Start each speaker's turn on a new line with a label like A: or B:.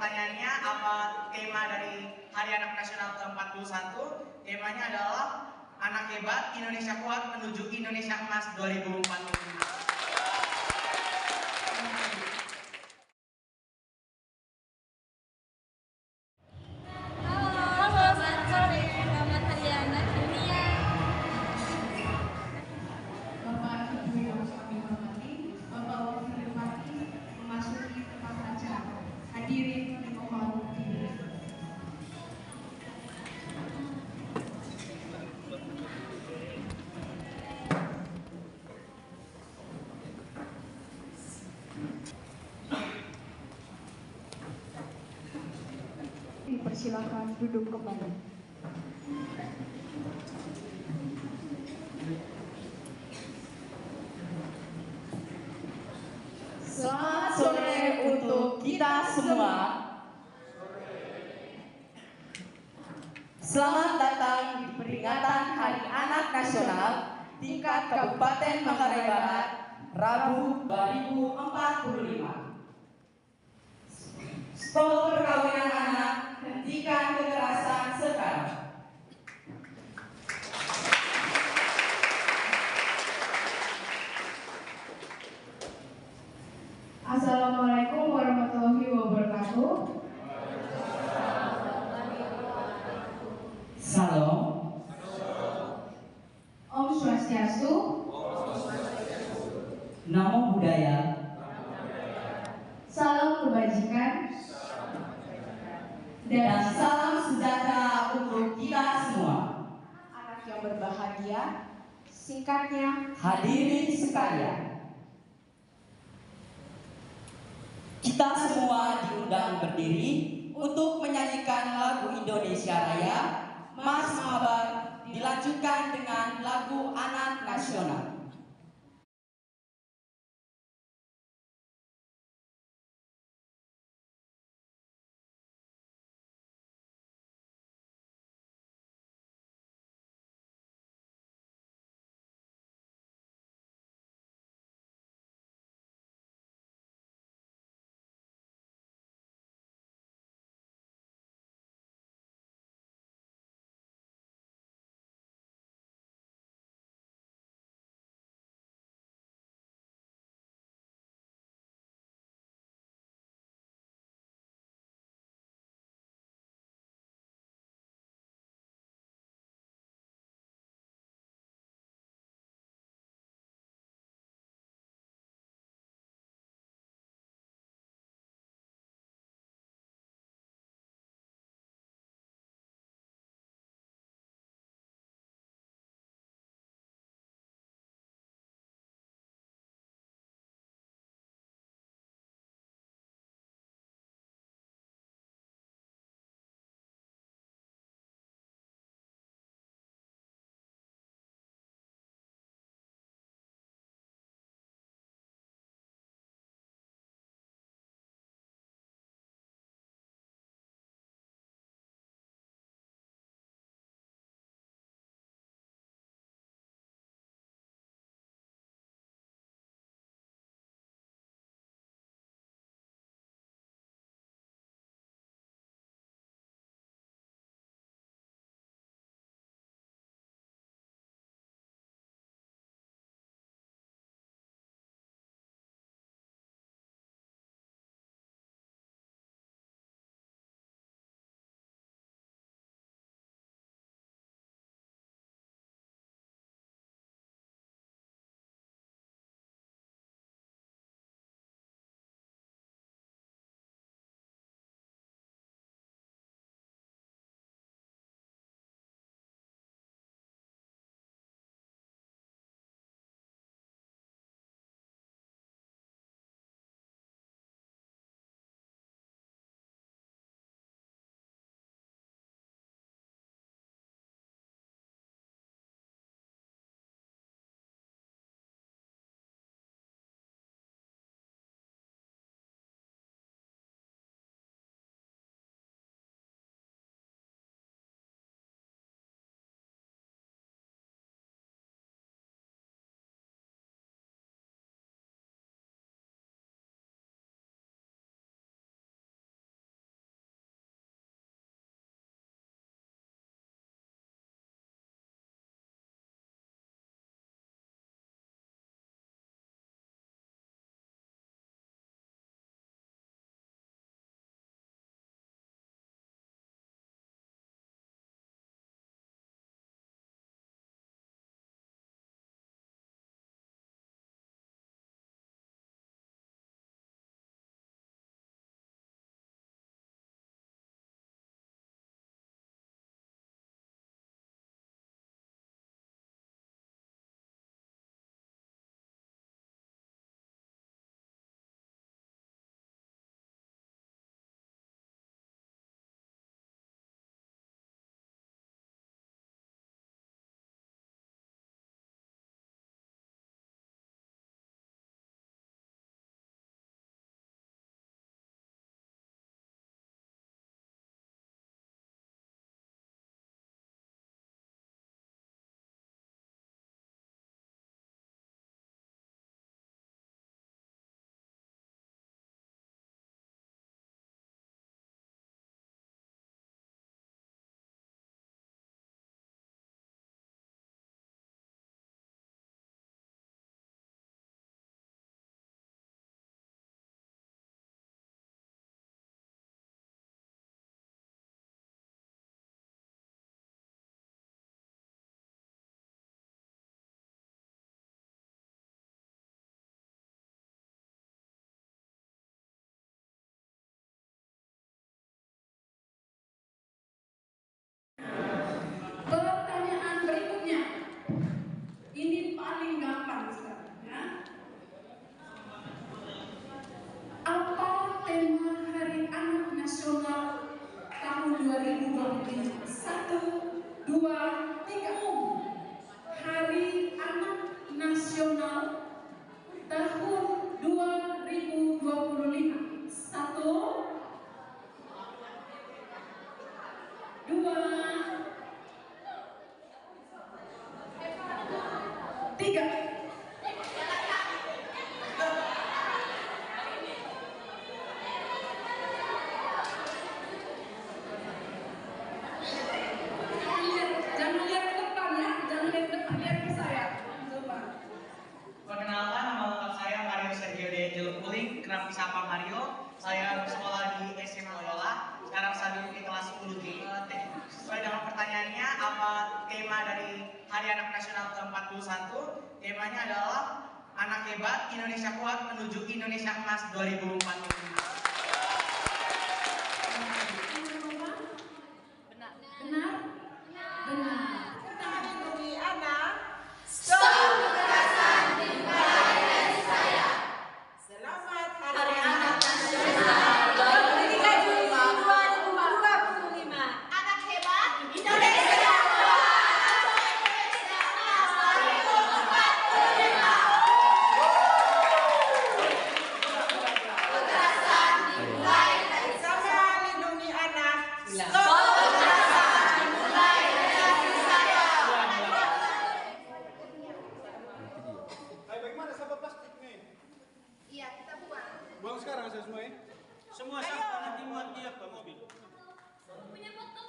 A: pertanyaannya, apa tema dari Hari Anak Nasional ke-41? Temanya adalah Anak Hebat Indonesia Kuat Menuju Indonesia Emas 2045.
B: Hadirin dimohon berdiri. Dipersilakan duduk kembali.
C: Selamat sore untuk kita semua. Selamat datang di peringatan Hari Anak Nasional tingkat Kabupaten Manggarai Barat, Rabu 2045. Stop perkawinan anak, hentikan kekerasan sekarang.
B: Assalamualaikum warahmatullahi wabarakatuh.
C: Salam.
B: Om Swastiastu.
C: Namo Buddhaya.
B: Salam kebajikan.
C: Dan salam sejahtera untuk kita semua.
B: Anak yang berbahagia, singkatnya
C: Hadirin sekalian, kita semua diundang berdiri untuk menyanyikan lagu Indonesia Raya. Mas Mabar dilanjutkan dengan lagu Anak Nasional. 2, 3. Hari Anak Nasional tahun 2025. 1, 2, 3. Jangan lihat ke depan ya, jangan lihat ke depan, lihat ke saya. Coba.
A: Perkenalkan, nama lengkap saya Mario Sergio De Angelo Puling, kerap disapa Mario. Saya bersekolah di SMA Loyola. Sekarang saya duduk di kelas 10G. Sesuai dengan pertanyaannya, apa tema dari Hari Anak Nasional ke-41? Temanya adalah Anak Hebat, Indonesia Kuat menuju Indonesia Emas 2045.
C: Benar? Benar.
D: Kita melindungi anak. Selamat Hari Anak Nasional 23 Juli 2025. Anak hebat Indonesia Kekerasan dimulai dari sama lindungi anak. Stop kekerasan dimulai dari saya.
E: Hai, bagaimana sampah plastik nih?
D: Iya, kita buang.
E: Buang sekarang saya semua ya? Semua sampah nanti muat dia ke mobil.
D: Punya foto